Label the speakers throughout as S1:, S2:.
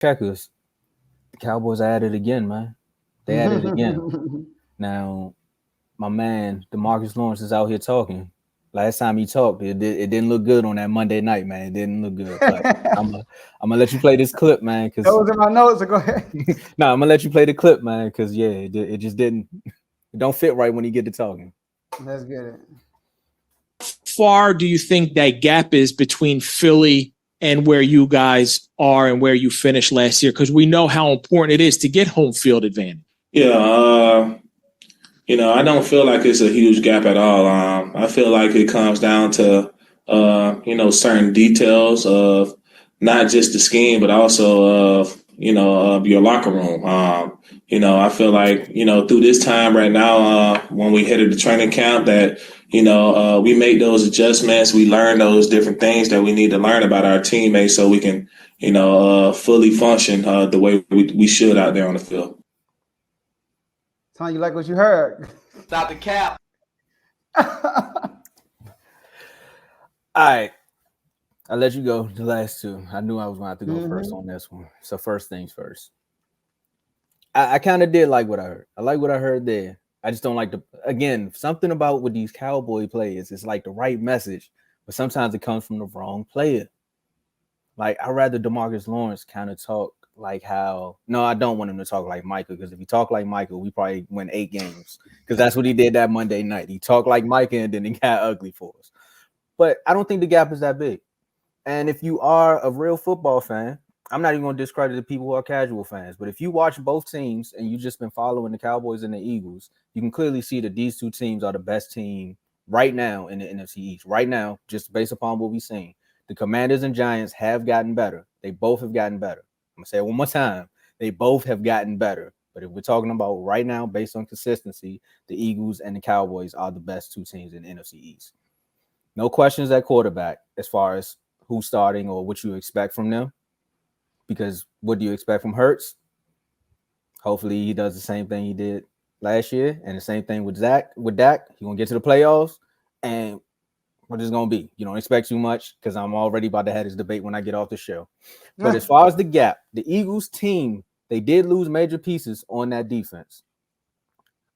S1: checkers. The Cowboys are at it again, man. They at it again. Now, my man, Demarcus Lawrence is out here talking. Last time he talked, it didn't look good on that Monday night, man. It didn't look good. But I'm gonna let you play this clip, man. Because
S2: those are my notes. So go ahead.
S1: no, I'm gonna let you play the clip, man. Because yeah, it just didn't. It don't fit right when he get to talking.
S2: Let's get it.
S3: Far do you think that gap is between Philly and where you guys are and where you finished last year? Because we know how important it is to get home field advantage.
S4: Yeah, I don't feel like it's a huge gap at all. I feel like it comes down to, certain details of not just the scheme, but also of your locker room. I feel like, through this time right now, when we headed the training camp that, we make those adjustments. We learn those different things that we need to learn about our teammates so we can, fully function the way we should out there on the field.
S2: Tom, you like what you heard?
S5: Stop the cap.
S1: All right. I'll let you go the last two. I knew I was going to have to go first on this one. So first things first. I kind of did like what I heard. I like what I heard there. I just don't like something about with these Cowboy players. It's like the right message, but sometimes it comes from the wrong player. Like, I'd rather DeMarcus Lawrence kind of talk like how – no, I don't want him to talk like Michael, because if he talked like Michael, we probably win 8 games, because that's what he did that Monday night. He talked like Michael, and then he got ugly for us. But I don't think the gap is that big. And if you are a real football fan, I'm not even going to discredit the people who are casual fans, but if you watch both teams and you've just been following the Cowboys and the Eagles, you can clearly see that these two teams are the best team right now in the NFC East. Right now, just based upon what we've seen. The Commanders and Giants have gotten better. They both have gotten better. I'm going to say it one more time. They both have gotten better. But if we're talking about right now, based on consistency, the Eagles and the Cowboys are the best two teams in the NFC East. No questions at quarterback as far as who's starting or what you expect from them. Because what do you expect from Hurts? Hopefully he does the same thing he did last year, and the same thing with Dak. He's going to get to the playoffs, and what it's going to be. You don't expect too much, because I'm already about to have this debate when I get off the show. But as far as the gap, the Eagles team, they did lose major pieces on that defense.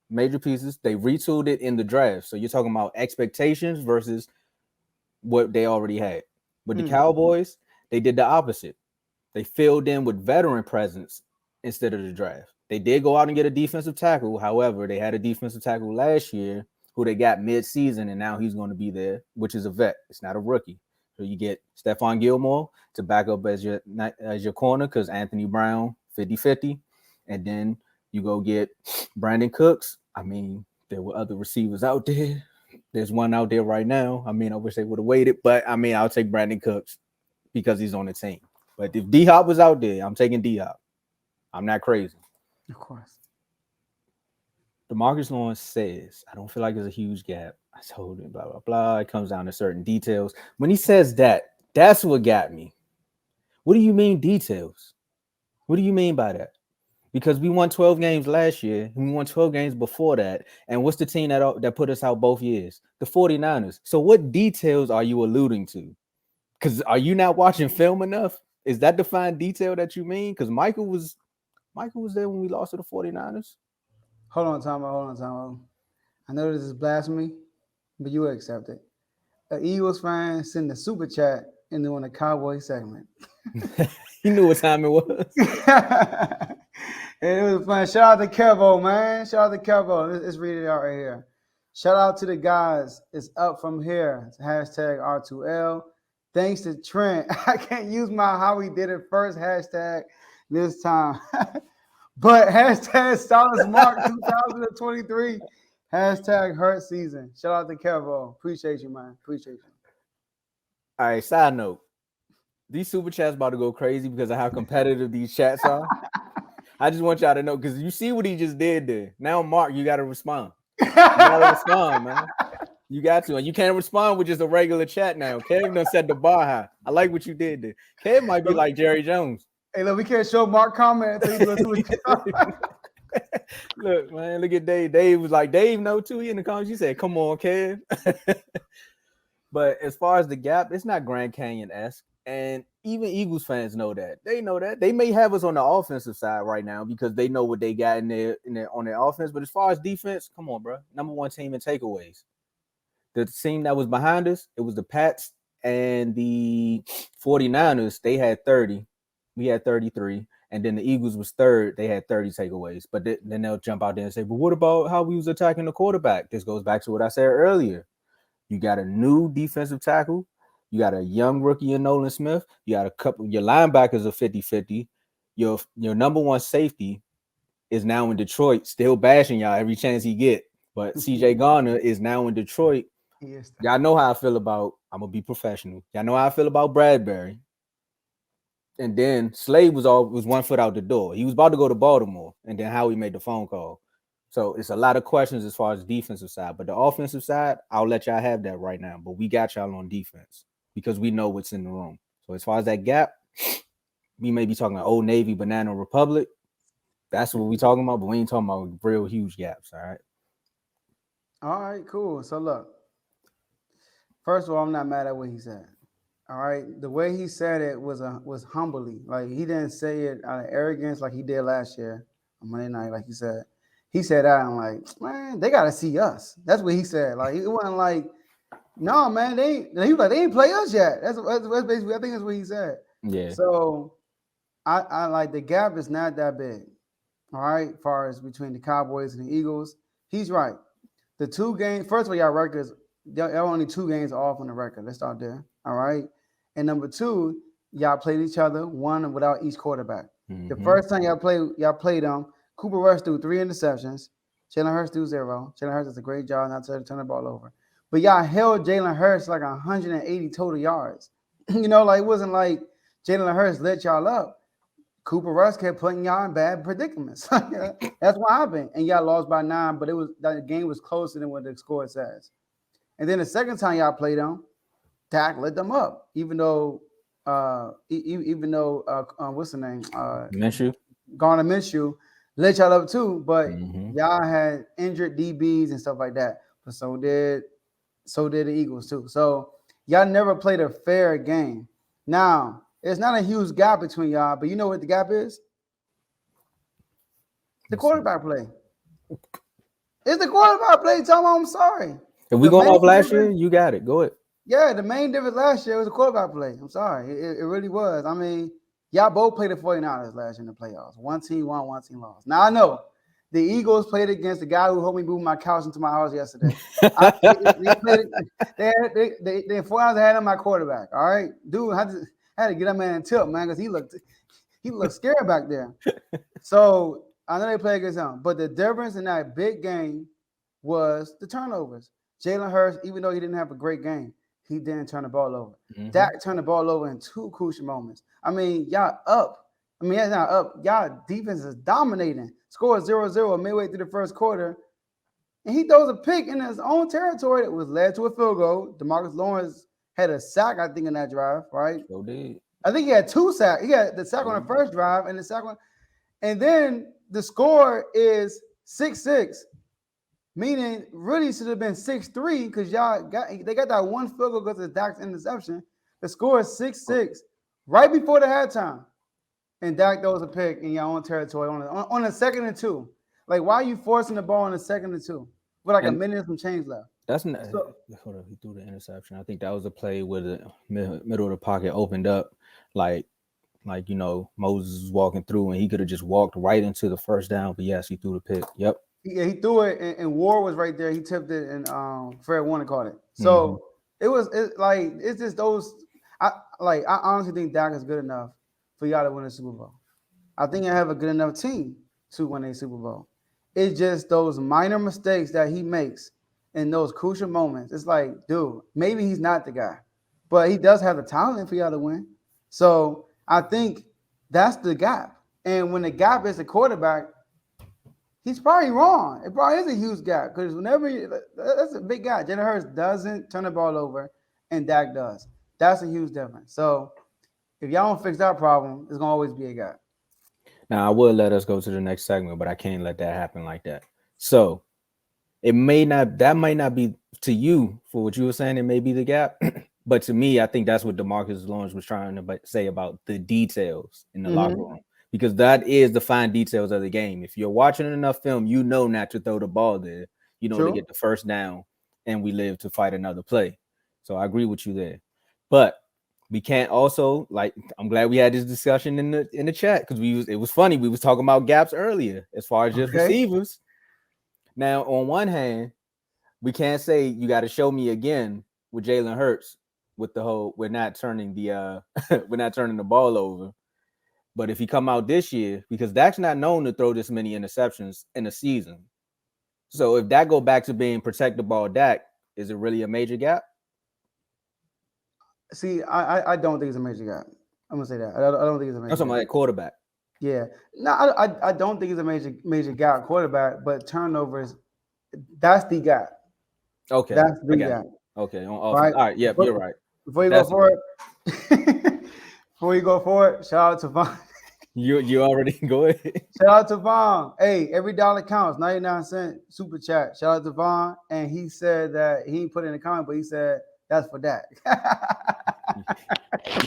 S1: Major pieces. They retooled it in the draft. So you're talking about expectations versus what they already had. But the Cowboys, they did the opposite. They filled in with veteran presence instead of the draft. They did go out and get a defensive tackle. However, they had a defensive tackle last year who they got mid-season, and now he's going to be there, which is a vet. It's not a rookie. So you get Stephon Gilmore to back up as your corner, because Anthony Brown, 50-50. And then you go get Brandon Cooks. I mean, there were other receivers out there. There's one out there right now. I mean, I wish they would have waited, but I mean, I'll take Brandon Cooks because he's on the team. But if D-Hop was out there, I'm taking D-Hop. I'm not crazy.
S2: Of course.
S1: DeMarcus Lawrence says, I don't feel like there's a huge gap. I told him, blah, blah, blah. It comes down to certain details. When he says that, that's what got me. What do you mean details? What do you mean by that? Because we won 12 games last year, and we won 12 games before that. And what's the team that put us out both years? The 49ers. So what details are you alluding to? Because are you not watching film enough? Is that the fine detail that you mean? Because Michael was there when we lost to the 49ers.
S2: Hold on, Tomo. I know this is blasphemy, but you accept it. An Eagles fan sent a super chat and doing a Cowboy segment.
S1: You knew what time it was.
S2: And it was fun. Shout out to Kevo, man. Shout out to Kevo. Let's read it out right here. Shout out to the guys. It's up from here. It's hashtag R2L. Thanks to Trent. I can't use my how we did it first hashtag this time. But hashtag Stylist Mark 2023. Hashtag Hurt Season. Shout out to Kevo. Appreciate you, man. Appreciate you.
S1: All right, side note. These super chats about to go crazy because of how competitive these chats are. I just want y'all to know, because you see what he just did there. Now, Mark, you got to respond. You got to respond, man. You got to. And you can't respond with just a regular chat now. Kev done set the bar high. I like what you did there. Kev might be like Jerry Jones.
S2: Hey, look, we can't show Mark comment until you
S1: Look, man, look at Dave. Dave was like, Dave know too. He in the comments. You said, come on, Kev. But as far as the gap, it's not Grand Canyon-esque. And even Eagles fans know that. They know that. They may have us on the offensive side right now because they know what they got on their offense. But as far as defense, come on, bro. Number one team in takeaways. The team that was behind us, it was the Pats and the 49ers. They had 30. We had 33. And then the Eagles was third. They had 30 takeaways. But then they'll jump out there and say, but what about how we was attacking the quarterback? This goes back to what I said earlier. You got a new defensive tackle. You got a young rookie in Nolan Smith. You got a couple. Your linebackers are 50-50. Your number one safety is now in Detroit, still bashing y'all every chance he get. But CJ Garner is now in Detroit. Y'all know how I feel about. I'm gonna be professional. Y'all know how I feel about Bradbury. And then Slade was 1 foot out the door. He was about to go to Baltimore, and then Howie made the phone call. So it's a lot of questions as far as defensive side, but the offensive side, I'll let y'all have that right now. But we got y'all on defense because we know what's in the room. So as far as that gap, we may be talking about Old Navy, Banana Republic. That's what we talking about, but we ain't talking about real huge gaps. All right.
S2: All right, cool. So look, first of all, I'm not mad at what he said. All right, the way he said it was humbly. Like he didn't say it out of arrogance like he did last year on Monday night, like he said. He said that, I'm like, man, they gotta see us. That's what he said. Like it wasn't like, no, man, he was like, they ain't play us yet. That's basically, I think that's what he said.
S1: Yeah.
S2: So I like the gap is not that big. All right, as far as between the Cowboys and the Eagles, he's right. The 2 games, first of all, y'all records, y'all only 2 games off on the record. Let's start there. All right. And number 2, y'all played each other, one without each quarterback. Mm-hmm. The first time y'all played them, Cooper Rush threw 3 interceptions. Jalen Hurts threw 0. Jalen Hurts does a great job not to turn the ball over. But y'all held Jalen Hurts like 180 total yards. You know, like it wasn't like Jalen Hurts lit y'all up. Cooper Rush kept putting y'all in bad predicaments. That's what happened. And y'all lost by 9, but that game was closer than what the score says. And then the second time y'all played them, Dak lit them up, even though what's the name?
S1: Minshew.
S2: Garner Minshew lit y'all up too, but y'all had injured DBs and stuff like that. But so did the Eagles too. So y'all never played a fair game. Now, it's not a huge gap between y'all, but you know what the gap is? The quarterback play. It's the quarterback play, Tom. I'm sorry.
S1: If we going off last year, you got it. Go ahead.
S2: Yeah, the main difference last year was the quarterback play. I'm sorry. It really was. I mean, y'all both played the 49ers last year in the playoffs. One team won, one team lost. Now, I know the Eagles played against the guy who helped me move my couch into my house yesterday. The 49ers had him my quarterback, all right? Dude, had to get that man in tilt, man, because he looked scared back there. So, I know they played against him. But the difference in that big game was the turnovers. Jalen Hurts, even though he didn't have a great game, he didn't turn the ball over. Dak turned the ball over in 2 crucial moments. I mean, y'all up. I mean, it's not up. Y'all defense is dominating. Score 0-0 midway through the first quarter. And he throws a pick in his own territory that was led to a field goal. DeMarcus Lawrence had a sack, I think, in that drive, right?
S1: So did.
S2: I think he had 2 sacks. He had the sack on the first drive and the second one. And then the score is 6-6. Meaning, really should have been 6-3 because they got that 1 field goal because of Dak's interception. The score is 6-6 right before the halftime, and Dak throws a pick in your own territory on a 2nd and 2. Like, why are you forcing the ball on a 2nd and 2 with like a minute and some change left?
S1: That's not. Hold up, he threw the interception. I think that was a play where the middle of the pocket opened up, like you know Moses was walking through, and he could have just walked right into the first down. But yes, he threw the pick. Yep.
S2: Yeah, he threw it, and Ward was right there. He tipped it, and Fred Warner caught it. So it's just those. I honestly think Dak is good enough for y'all to win a Super Bowl. I think I have a good enough team to win a Super Bowl. It's just those minor mistakes that he makes in those crucial moments. It's like, dude, maybe he's not the guy, but he does have the talent for y'all to win. So I think that's the gap. And when the gap is the quarterback, he's probably wrong. It probably is a huge gap because that's a big guy. Jalen Hurts doesn't turn the ball over, and Dak does. That's a huge difference. So if y'all don't fix that problem, it's gonna always be a gap.
S1: Now I would let us go to the next segment, but I can't let that happen like that. So that might not be to you for what you were saying. It may be the gap. But to me, I think that's what DeMarcus Lawrence was trying to say about the details in the locker room, because that is the fine details of the game. If you're watching enough film, you know not to throw the ball there. You know, to get the first down, and we live to fight another play. So I agree with you there. But we can't also, like, I'm glad we had this discussion in the chat, because it was funny. We was talking about gaps earlier as far as just receivers. Now, on one hand, we can't say you got to show me again with Jalen Hurts with the whole we're not turning the ball over. But if he come out this year, because Dak's not known to throw this many interceptions in a season. So if that go back to being protect the ball Dak, is it really a major gap?
S2: See, I don't think it's a major gap. I'm gonna say that. I don't think it's a major.
S1: I'm talking about that quarterback.
S2: Yeah, no, I don't think it's a major gap quarterback, but turnovers, that's the gap.
S1: Okay,
S2: that's the gap.
S1: Okay, on offense. Right? All right, yeah, you're right.
S2: Before you go for it, shout out to Vaughn.
S1: You already go ahead.
S2: Shout out to Vaughn. Hey, every dollar counts. 99-cent super chat. Shout out to Vaughn, and he said that he put in the comment, but he said that's for Dak.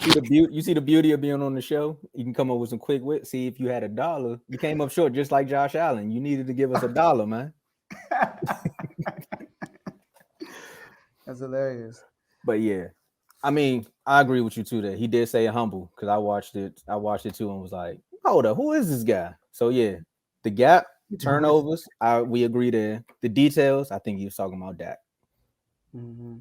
S1: You see the beauty of being on the show. You can come up with some quick wit. See, if you had $1, you came up short, just like Josh Allen. You needed to give us $1, man.
S2: That's hilarious.
S1: But yeah, I mean, I agree with you too. That he did say humble, because I watched it too and was like, hold up, who is this guy? So yeah, the gap, turnovers, we agree there. The details, I think he was talking about Dak.
S2: Mm-hmm.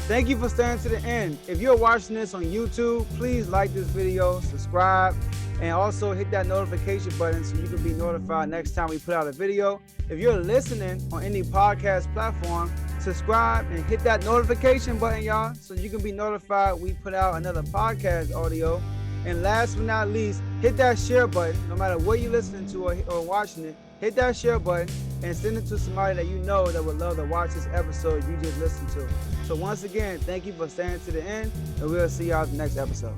S2: Thank you for staying to the end. If you're watching this on YouTube, please like this video, subscribe, and also hit that notification button so you can be notified next time we put out a video. If you're listening on any podcast platform, subscribe and hit that notification button, y'all, so you can be notified we put out another podcast audio. And last but not least, hit that share button. No matter what you're listening to or watching it, hit that share button and send it to somebody that you know that would love to watch this episode you just listened to. So once again, thank you for staying to the end, and we'll see y'all in the next episode.